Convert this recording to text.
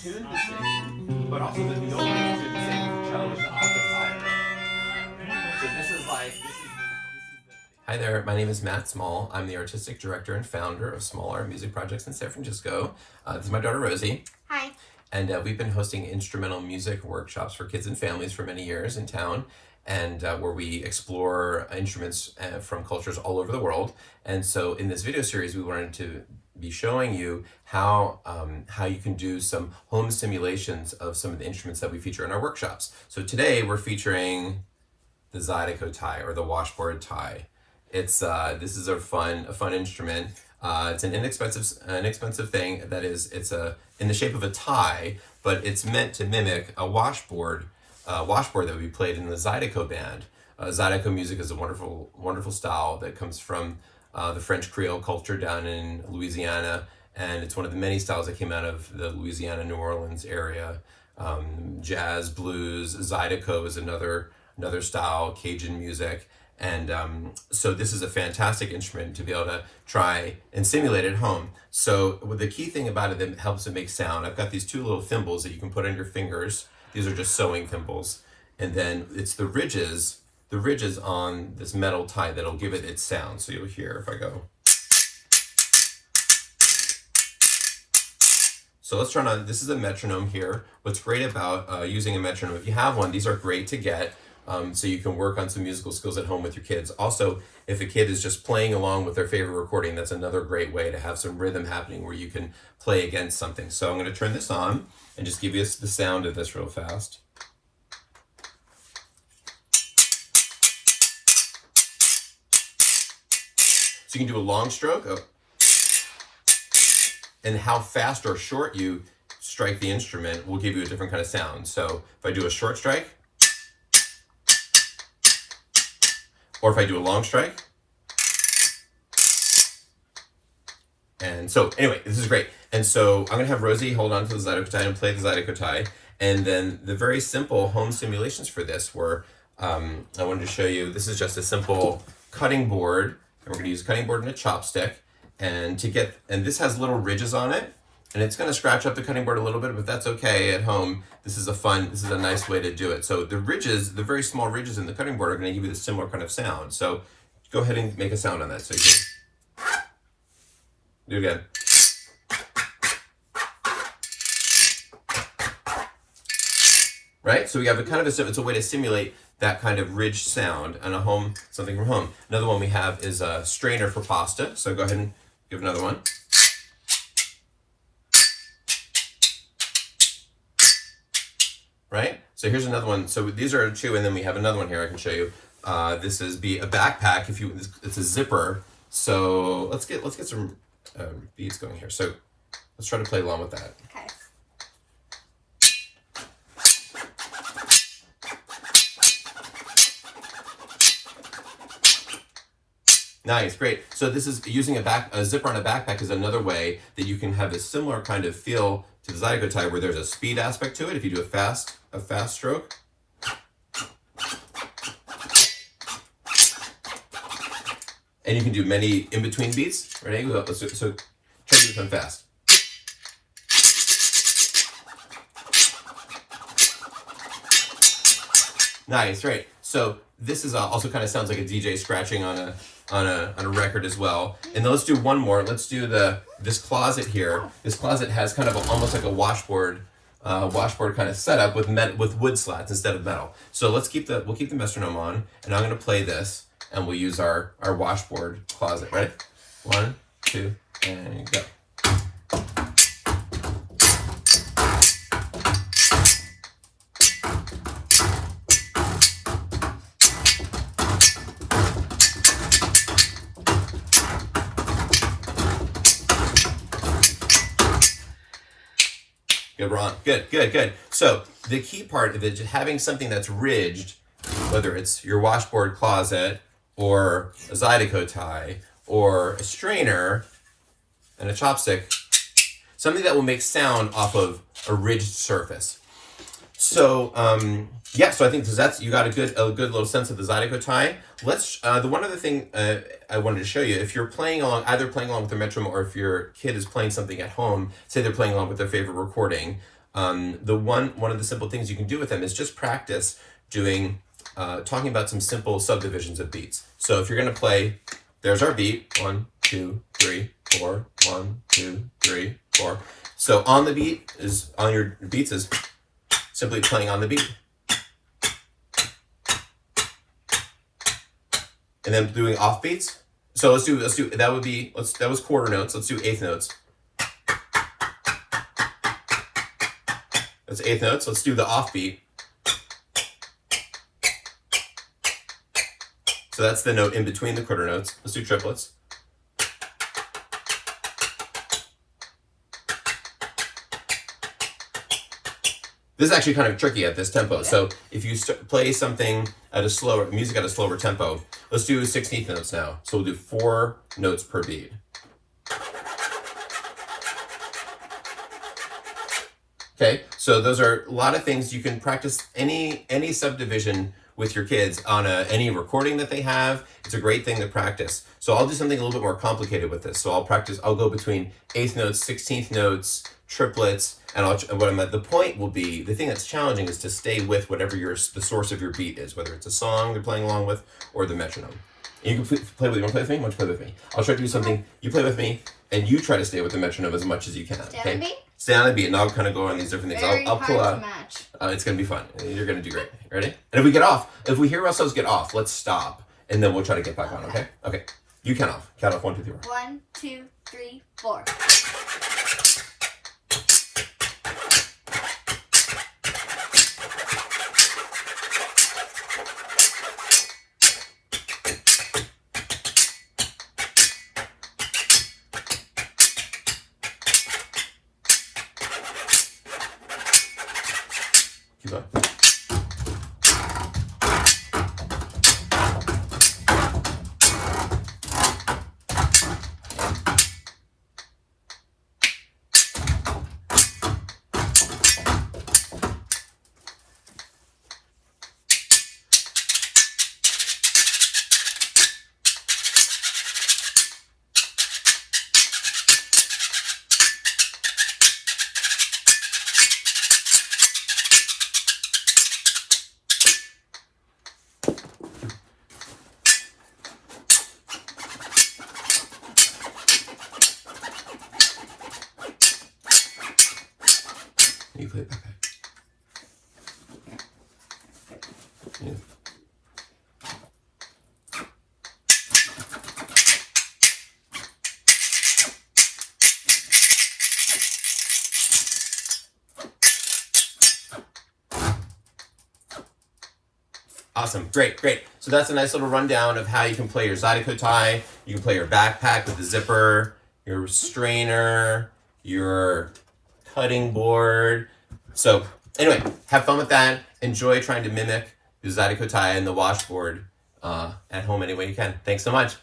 tuned the same, but also the viola is tuned the same with the cello is an octave higher. So this is like, this is the... Hi there, my name is Matt Small. I'm the artistic director and founder of Small Art Music Projects in San Francisco. This is my daughter Rosie. Hi. And we've been hosting instrumental music workshops for kids and families for many years in town, and where we explore instruments from cultures all over the world. And so in this video series, we wanted to be showing you how you can do some home simulations of some of the instruments that we feature in our workshops. So today we're featuring the Zydeco tie, or the washboard tie. It's this is a fun instrument. It's an inexpensive thing. That is, it's in the shape of a tie, but it's meant to mimic a washboard that would be played in the Zydeco band. Zydeco music is a wonderful style that comes from the French Creole culture down in Louisiana, and it's one of the many styles that came out of the Louisiana, New Orleans area. Jazz, blues, Zydeco is another style, Cajun music. And so this is a fantastic instrument to be able to try and simulate at home. So the key thing about it that helps it make sound, I've got these two little thimbles that you can put on your fingers. These are just sewing thimbles. And then it's the ridges on this metal tie that'll give it its sound. So you'll hear if I go. So let's turn on, this is a metronome here. What's great about using a metronome, if you have one, these are great to get. So you can work on some musical skills at home with your kids. Also, if a kid is just playing along with their favorite recording, that's another great way to have some rhythm happening where you can play against something. So I'm going to turn this on and just give you the sound of this real fast. So you can do a long stroke, and how fast or short you strike the instrument will give you a different kind of sound. So if I do a short strike, or if I do a long strike. And so anyway, this is great. And so I'm gonna have Rosie hold on to the Zydeco tie and play the Zydeco tie. And then the very simple home simulations for this were, I wanted to show you, this is just a simple cutting board. And we're gonna use a cutting board and a chopstick. And this has little ridges on it. And it's going to scratch up the cutting board a little bit, but that's okay at home. This is a nice way to do it. So the ridges, the very small ridges in the cutting board are going to give you the similar kind of sound. So go ahead and make a sound on that. So you can do it again. Right? So we have it's a way to simulate that kind of ridge sound on something from home. Another one we have is a strainer for pasta. So go ahead and give another one. Right? So here's another one. So these are two, and then we have another one here I can show you. This is a backpack. It's a zipper. So let's get some beats going here. So let's try to play along with that. Okay. Nice, great. So this is using a zipper on a backpack is another way that you can have a similar kind of feel to the Zydeco tie, where there's a speed aspect to it. If you do a fast stroke. And you can do many in-between beats. Ready? So try to do this one fast. Nice, right. So this is also kind of sounds like a DJ scratching on a record as well. And then let's do one more. Let's do this closet here. This closet has kind of almost like a washboard kind of setup with wood slats instead of metal. So we'll keep the metronome on, and I'm going to play this, and we'll use our washboard closet. Ready? 1, 2, and go. Good, Ron. Good. So the key part of it is having something that's ridged, whether it's your washboard closet or a Zydeco tie or a strainer and a chopstick, something that will make sound off of a ridged surface. So so I think you got a good little sense of the Zydeco tie. The one other thing I wanted to show you, if you're either playing along with the metronome, or if your kid is playing something at home, say they're playing along with their favorite recording, One of the simple things you can do with them is just practice doing, talking about some simple subdivisions of beats. So if you're going to play, there's our beat, 1, 2, 3, 4, 1, 2, 3, 4. So on the beat is, on your beats is simply playing on the beat. And then doing off beats. So let's do, that would be, that was quarter notes. Let's do eighth notes. That's eighth notes. Let's do the off beat. So that's the note in between the quarter notes. Let's do triplets. This is actually kind of tricky at this tempo. So if you play something at a slower, music at a slower tempo, let's do 16th notes now. So we'll do 4 notes per beat. Okay, so those are a lot of things. You can practice any subdivision with your kids on any recording that they have. It's a great thing to practice. So I'll do something a little bit more complicated with this. So I'll go between 8th notes, 16th notes, triplets, and the point will be, the thing that's challenging is to stay with whatever the source of your beat is, whether it's a song they're playing along with or the metronome. And you can play with, you want to play with me? Why don't you play with me? I'll try to do something, you play with me, and you try to stay with the metronome as much as you can. Stay on the beat? Stay on the beat, and I'll kind of go on these different things. I'll pull out. It's going to be fun. You're going to do great. Ready? And if we get off, if we hear ourselves get off, let's stop, and then we'll try to get back on, okay? Okay. You count off. Count off 1, 2, 3, 4. 1, 2, 3, 4. Keep going. You play it back. Yeah. Awesome, great. So that's a nice little rundown of how you can play your Zydeco tie. You can play your backpack with the zipper, your strainer, your cutting board. So anyway, have fun with that. Enjoy trying to mimic the Zydeco tie and the washboard at home any way you can. Thanks so much.